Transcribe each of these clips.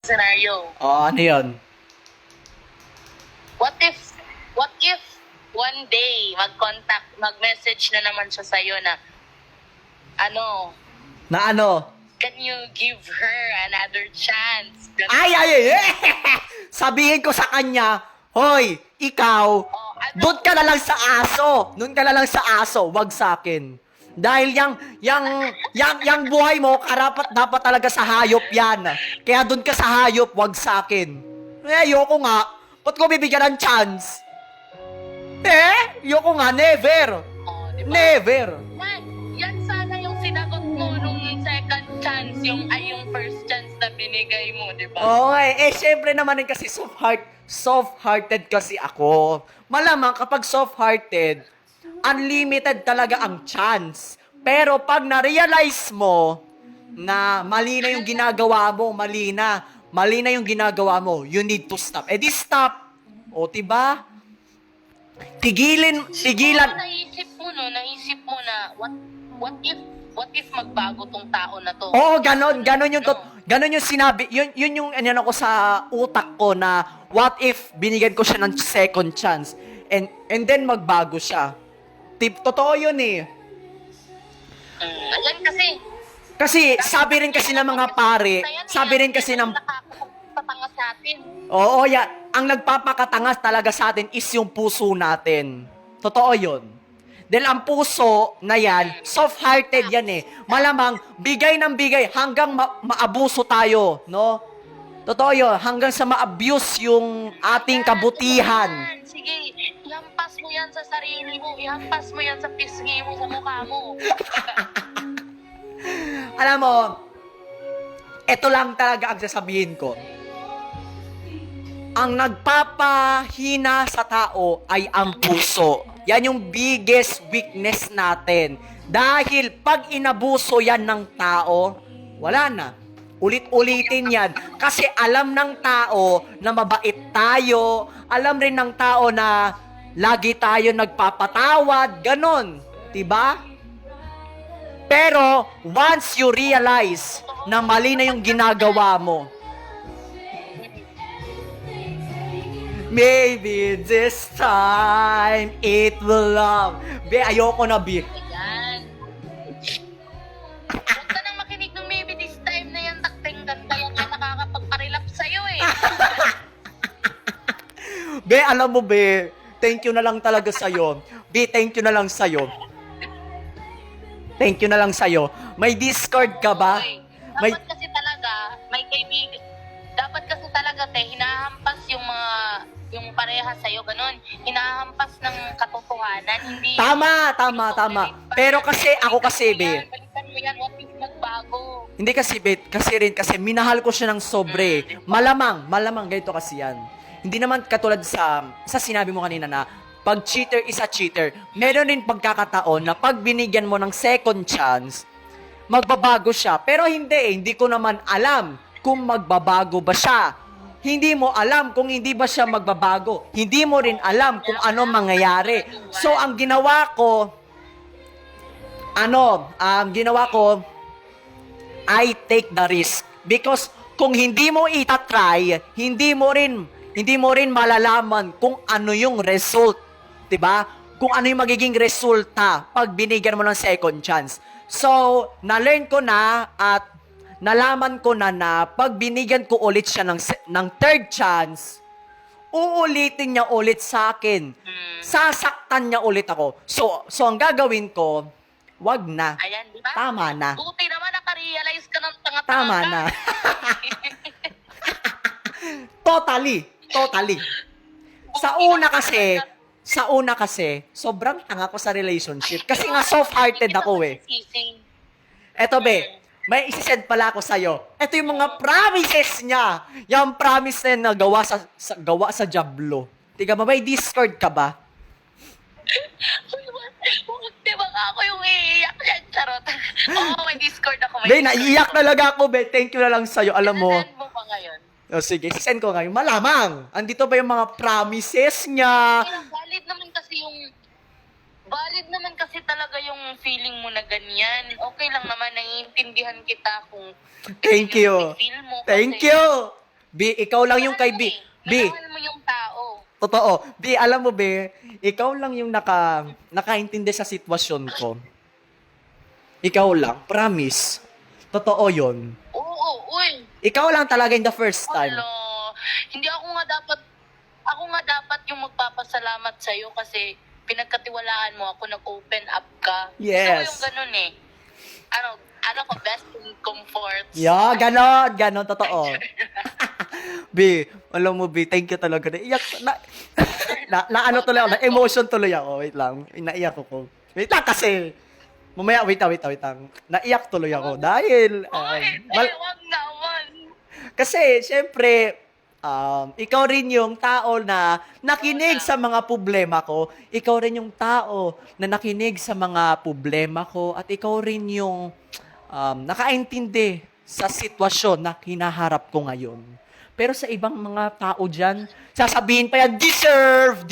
scenario. Oh, ano yun? What if one day mag-message na naman siya sa'yo na, Na ano? can you give her another chance? Ganun. Ay! Sabihin ko sa kanya, hoy, ikaw, Oh, doon ka na lang sa aso. Doon ka na lang sa aso, wag sa akin. Dahil yang buhay mo, dapat talaga sa hayop yan. Kaya doon ka sa hayop, wag sa akin. Ayoko nga. Ba't ko bibigyan ng chance? Ayoko nga, never. Oh, diba? Never. Yan sana yung sinagot mo nung second chance, yung first chance na binigay mo, di ba? Okay, syempre naman din kasi soft-hearted kasi ako. Malamang kapag soft-hearted, unlimited talaga ang chance. Pero pag na-realize mo na mali na yung ginagawa mo, mali na yung ginagawa mo, you need to stop. Di stop. O, diba? Tigilan. Naisip mo na, what if magbago tong tao na to? Oo, ganon yung sinabi, yun yung ano ko sa utak ko na what if binigyan ko siya ng second chance and then magbago siya. Totoo yun eh. Ayan Kasi sabi rin kasi ng mga pare, sabi rin kasi ng nakakapagpatangas natin. oo, ang nagpapakatangas talaga sa atin is yung puso natin. Totoo yun. Dahil ang puso na yan, soft-hearted yan eh. Malamang, bigay ng bigay hanggang maabuso tayo, no? Totoo yun, hanggang sa ma-abuse yung ating kabutihan. Sige, ihampas mo yan sa sarili mo, ihampas mo yan sa pisngi mo, sa mukha mo. Alam mo, eto lang talaga ang sasabihin ko. Ang nagpapahina sa tao ay ang puso. Yan yung biggest weakness natin. Dahil pag inabuso yan ng tao, wala na. Ulit-ulitin yan. Kasi alam ng tao na mabait tayo. Alam rin ng tao na lagi tayo nagpapatawad. Ganon. Diba? Pero, once you realize na mali na yung ginagawa mo, maybe this time it will love. Be, ayoko na, Be. Ayan. Huwag ka nang makinig ng maybe this time na yan, takting ganda yan, yan nakakapagparilap sa'yo eh. Be, alam mo, Be, thank you na lang talaga sa'yo. Be, thank you na lang sa'yo. Thank you na lang sa'yo. May Discord ka ba? Okay. May... Dapat kasi talaga, may kaibigan, dapat kasi talaga, hinahampas yung pareha sa'yo, ganun. Hinahampas ng katotohanan, hindi... Tama. Pero kasi, ako kasi, Be, Balikan mo yan, what if nagbago? hindi kasi, Be, kasi minahal ko siya ng sobre. Malamang, ganito kasi yan. Hindi naman katulad sa sinabi mo kanina na pag cheater is a cheater, meron rin pagkakataon na pag binigyan mo ng second chance, magbabago siya. Pero hindi ko naman alam kung magbabago ba siya. Hindi mo alam kung hindi ba siya magbabago. Hindi mo rin alam kung ano mangyayari. So, ang ginawa ko, I take the risk. Because kung hindi mo itatry, hindi mo rin malalaman kung ano yung result. 'Di ba? Kung ano yung magiging resulta pag binigyan mo ng second chance. So, na-learn ko na at nalaman ko na pag binigyan ko ulit siya ng third chance, uulitin niya ulit sa akin. Sasaktan niya ulit ako. So ang gagawin ko, wag na. Ayan, di ba? Tama na. Buti naman nakarealize ka ng tanga-tanga. Tama na. Totally. Sa una kasi, sobrang tanga ko sa relationship. Kasi nga soft-hearted ako eh. Eto, Be, may isisend pala ako sa'yo. Ito yung mga promises niya. Yung promise na yun na gawa sa Jablo. Tiga ba, may Discord ka ba? Di ba ako yung iiyak yan, charot. Oo, may Discord ako. Be, naiiyak talaga ako, Be. Thank you na lang sa'yo. Alam mo. Send mo pa ngayon. O sige, send ko ngayon. Malamang. Andito ba yung mga promises niya? Valid naman kasi talaga yung feeling mo na ganyan. Okay lang naman, naiintindihan kita kung Thank you. feel mo. Thank you. B, ikaw lang yung B, Minahal mo yung tao. totoo. B, alam mo, B, ikaw lang yung nakaintindi sa sitwasyon ko. Ikaw lang, promise. Totoo yon. Oo, uy. Ikaw lang talaga in the first time. Hello. Hindi ako nga dapat yung magpapasalamat sa'yo kasi pinagkatiwalaan mo ako, nag-open up ka. Yes. Gusto ko yung ganun eh. Ano ko, best in comfort. Yeah, ganon, totoo. B, alam mo, B, thank you talaga. Naiyak, na ano tuloy ako, na emotion tuloy ako. Wait lang, naiyak ako. Wait lang kasi, mamaya, wait lang. Naiyak tuloy ako dahil, Wag naman. kasi, syempre, ikaw rin yung tao na nakinig sa mga problema ko. Ikaw rin yung tao na nakinig sa mga problema ko. At ikaw rin yung nakaintindi sa sitwasyon na hinaharap ko ngayon. Pero sa ibang mga tao dyan, sasabihin pa yan, deserve.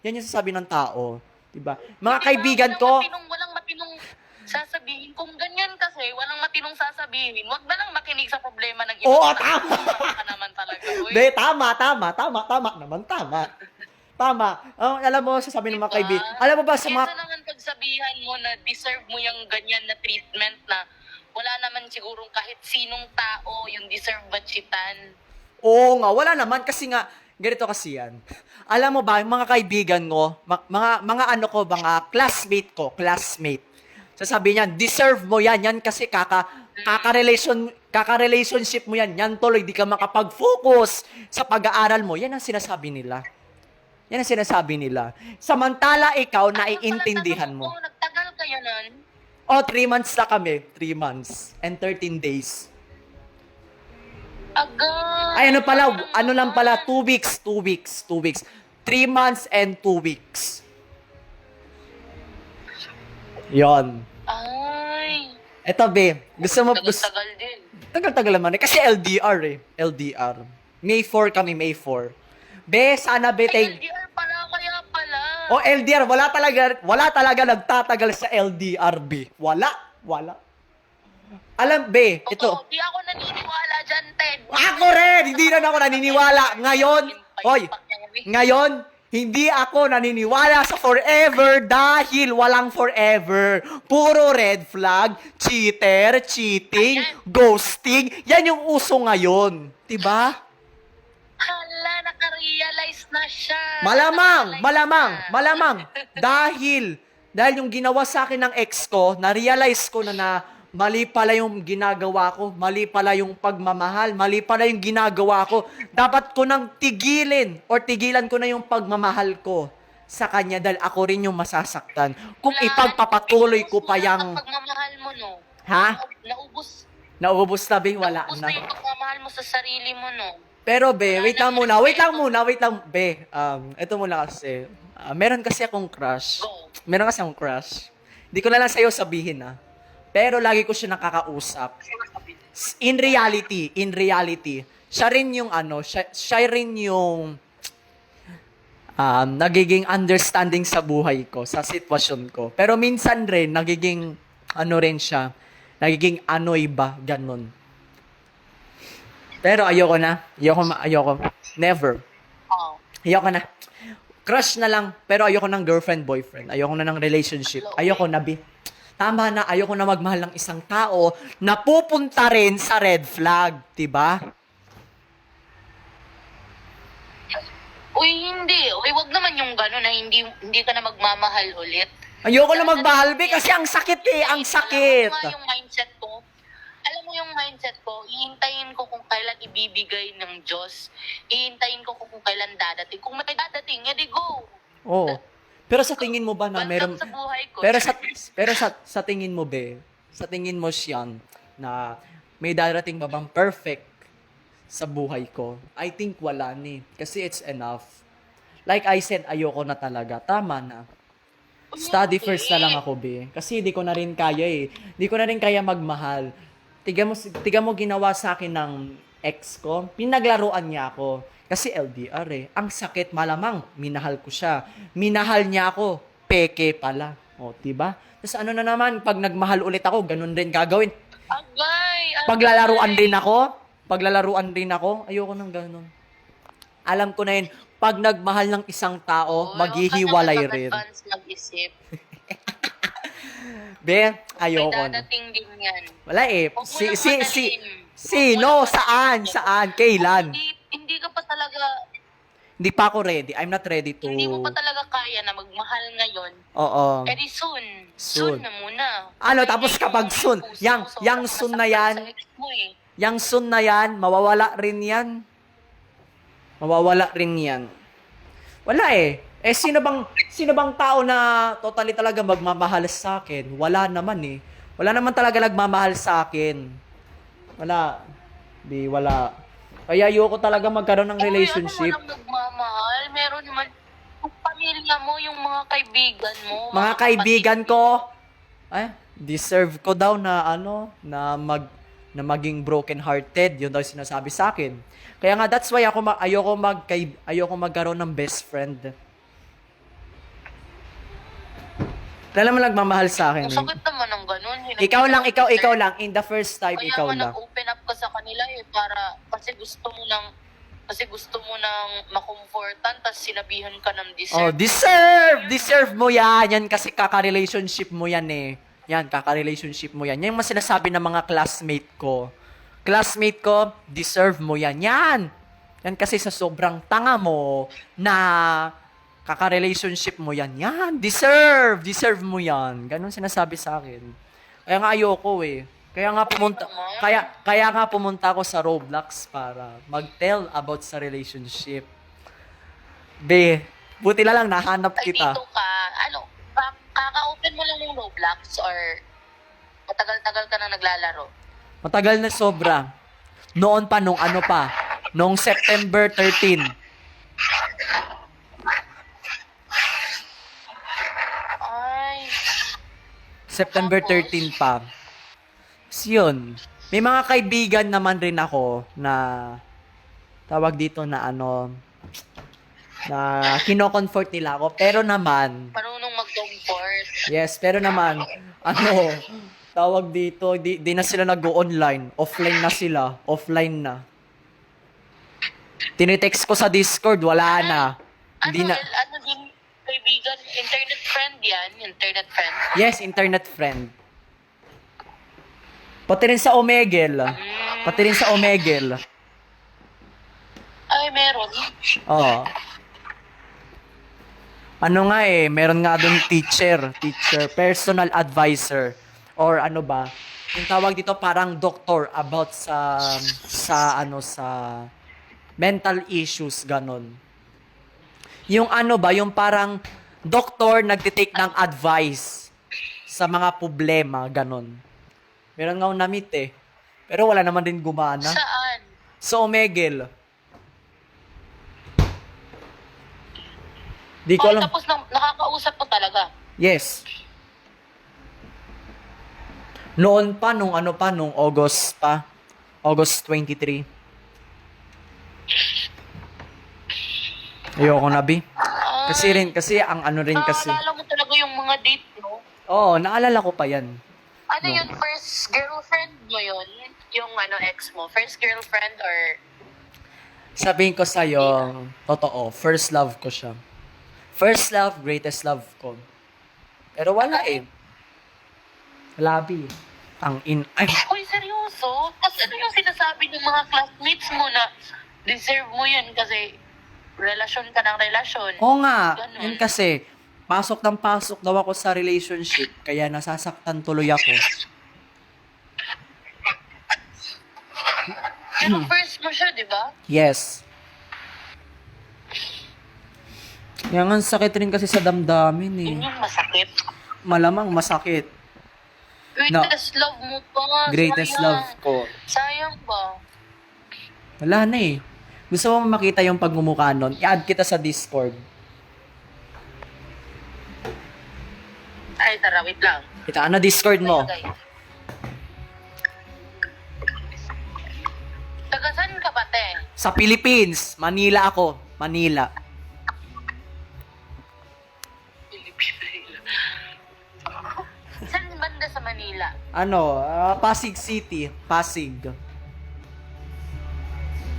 Yan yung sasabihin ng tao. Diba? Mga kaibigan ko, Walang matinong sasabihin. Kung ganyan kasi, walang matinong sasabihin. Wag na lang makinig sa problema ng iba. Oo, tama. Ka naman talaga. Uy. be, tama naman, tama. Alam mo, sasabihin ng mga kaibigan, alam mo ba sa mga, Kesa naman pagsabihan mo na deserve mo yung ganyan na treatment na wala naman sigurong kahit sinong tao yung deserve bachitan. oo nga, wala naman kasi nga, ganito kasi yan. Alam mo ba, yung mga kaibigan ko, mga classmate, sasabihin niyan, deserve mo yan kasi kaka-relationship mo yan tuloy, di ka makapag-focus sa pag-aaral mo. Yan ang sinasabi nila. Samantala ikaw, naiintindihan mo. Nagtagal kayo nun? 3 months na kami. 3 months and 13 days. Agad. Ay, ano lang pala, 2 weeks. 3 months and 2 weeks. Yon. Ay. Eto, be, gusto mo, Tagal din. tagal naman eh. Kasi LDR. May 4 kami, May 4. Be, sana be, LDR pala, kaya pala. LDR, wala talaga nagtatagal sa LDR, be. Wala. Alam, be, ito. Di ako naniniwala dyan, Ted. Ako rin, hindi na ako naniniwala. Ngayon, hindi ako naniniwala sa forever dahil walang forever. Puro red flag, cheating, ghosting. Yan yung uso ngayon. Diba? Hala, nakarealize na siya. Malamang. Dahil yung ginawa sa akin ng ex ko, na-realize ko na mali pala yung ginagawa ko, mali pala yung pagmamahal, mali pala yung ginagawa ko. Dapat ko nang tigilan ko na yung pagmamahal ko sa kanya dahil ako rin yung masasaktan. Kung ipagpapatuloy ko pa yung... Pagmamahal mo, no? Ha? Naubos na, be? Wala Naubos na. na yung pagmamahal mo sa sarili mo, no? Pero, be, wait lang muna. Be, ito muna kasi. Meron kasi akong crush. Go. Hindi ko na lang sa'yo sabihin, Pero lagi ko siya nakakausap. In reality, siya rin yung nagiging understanding sa buhay ko, sa sitwasyon ko. Pero minsan rin, nagiging anoy ba, ganun. Pero ayoko. Never. Oh. Ayoko na. Crush na lang, pero ayoko ng girlfriend, boyfriend. Ayoko na ng relationship. Ayoko na, be. Tama na, ayoko na magmahal ng isang tao na pupunta rin sa red flag, diba? Uy, hindi. Uy, wag naman yung gano'n na hindi ka na magmamahal ulit. Ayoko na magmahal, be, kasi ang sakit ang sakit. Alam mo yung mindset ko, ihintayin ko kung kailan ibibigay ng Diyos. Ihintayin ko kung kailan dadating. Kung may dadating, edi go. Oo. Pero sa tingin mo ba na meron... Sa buhay ko. Pero sa tingin mo, be, sa tingin mo siyan na may darating ba bang perfect sa buhay ko? I think wala ni. Kasi it's enough. Like I said, ayoko na talaga. Tama na. Study first na lang ako, be. Kasi hindi ko na rin kaya Hindi ko na rin kaya magmahal. Tiga mo ginawa sa akin ng ex ko. Pinaglaruan niya ako. Kasi LDR Ang sakit, malamang. Minahal ko siya. Minahal niya ako. Peke pala. O, diba? Tapos ano na naman, pag nagmahal ulit ako, ganun rin gagawin. Agay! Paglalaruan din ako. paglalaruan rin ako, ayoko nang ganun. Alam ko na yun, pag nagmahal ng isang tao, maghihiwalay rin. Advance mag-isip. Be, May ayoko na. dadating din yan. Wala eh. Huwag mo nang madaliin. Sino? Saan? Kailan? Hindi ka pa talaga, Hindi pa ako ready. I'm not ready to... hindi mo pa talaga kaya na magmahal ngayon. Oo. Eh di soon. Soon. Soon na muna. Ano, Kaya tapos yung kapag soon, puso, yang sobrang soon na masakit yan, sa ex mo eh. yang soon na yan, mawawala rin yan. Mawawala rin yan. Wala eh. Eh, sino bang tao na totally talaga magmamahal sa akin? Wala naman eh. Wala naman talaga nagmamahal sa akin. Wala. Wala. Kaya ayoko talaga magkaroon ng relationship. Ano mo lang nagmamahal? Meron naman yung pamilya mo, yung mga kaibigan mo. Mga kaibigan ko, deserve ko daw na na maging broken hearted. Yun daw yung sinasabi sa akin. Kaya nga that's why ayoko magkaroon ng best friend. Alam mo nagmamahal sa akin. Ang sakit naman ng ganun. Ikaw lang in the first time Kaya ikaw nga lang. nag-open up ka sa kanila eh, kasi gusto mo nang makomfortan, tapos sinabihan ka ng Oh, deserve. deserve mo yan. Yan kasi kaka-relationship mo yan eh. Yan, kaka-relationship mo yan. Yan yung mga sinasabi ng mga classmate ko. Classmate ko, deserve mo yan. Yan. Yan kasi sa sobrang tanga mo na kaka-relationship mo yan. Yan, deserve mo yan. Ganon sinasabi sa akin. Kaya nga ayoko eh. Kaya nga pumunta ako sa Roblox para mag-tell about sa relationship. Be, buti na lang nahanap Ay, kita. dito ka, kaka-open mo lang yung Roblox or matagal-tagal ka na naglalaro? Matagal na sobra. Noon pa, noong September 13. Ay, September Tapos? 13 pa. So, yun. May mga kaibigan naman rin ako na tawag dito na na kino-comfort nila ako. Pero naman, marunong mag-comfort. yes, pero naman, tawag dito, di na sila nag-go-online. Offline na sila. Offline na. Tinitext ko sa Discord, wala na. Hindi na. Ano din, kaibigan, internet friend yan? Internet friend? Yes, internet friend. Pati rin sa Omegle. Ay, meron. Oo. Ano nga eh, meron nga doon teacher, personal advisor, or ano ba, yung tawag dito parang doctor about sa mental issues, ganon. Yung yung parang doctor nagtitake ng advice sa mga problema, ganon. Meron nga akong na-meet eh. Pero wala naman din gumana. Saan? Sa Omegle. Di ko alam. Tapos nakakausap mo talaga? Yes. Noon pa, nung August pa. August 23. Ayoko na, Bi. Kasi ang kasi. Naalala mo talaga yung mga date, no? Oo, naalala ko pa yan. Ano No. yun, first girlfriend mo yun? Yung ex mo? First girlfriend or... Sabihin ko sa'yo, totoo, first love ko siya. First love, greatest love ko. Pero wala eh. Wala, Bi. Uy, seryoso? Tapos ano yung sinasabi ng mga classmates mo na deserve mo yun kasi relasyon ka ng relasyon? Oo nga, Ganun. yun kasi, pasok daw ako sa relationship, kaya nasasaktan tuloy ako. Pero first mo siya, di ba? Yes. Yan ang sakit rin kasi sa damdamin eh. Yun yung masakit. Malamang masakit. Greatest love mo pa. Greatest sayang. love ko. Sayang ba? Wala na eh. Gusto mo makita yung pagmumukha nun? I-add kita sa Discord. Ay, tara, wait lang. Kita, Discord mo? Lagay. Taga saan ka ba, te? Sa Philippines. Manila ako. Manila. Saan banda sa Manila? Pasig City. Pasig.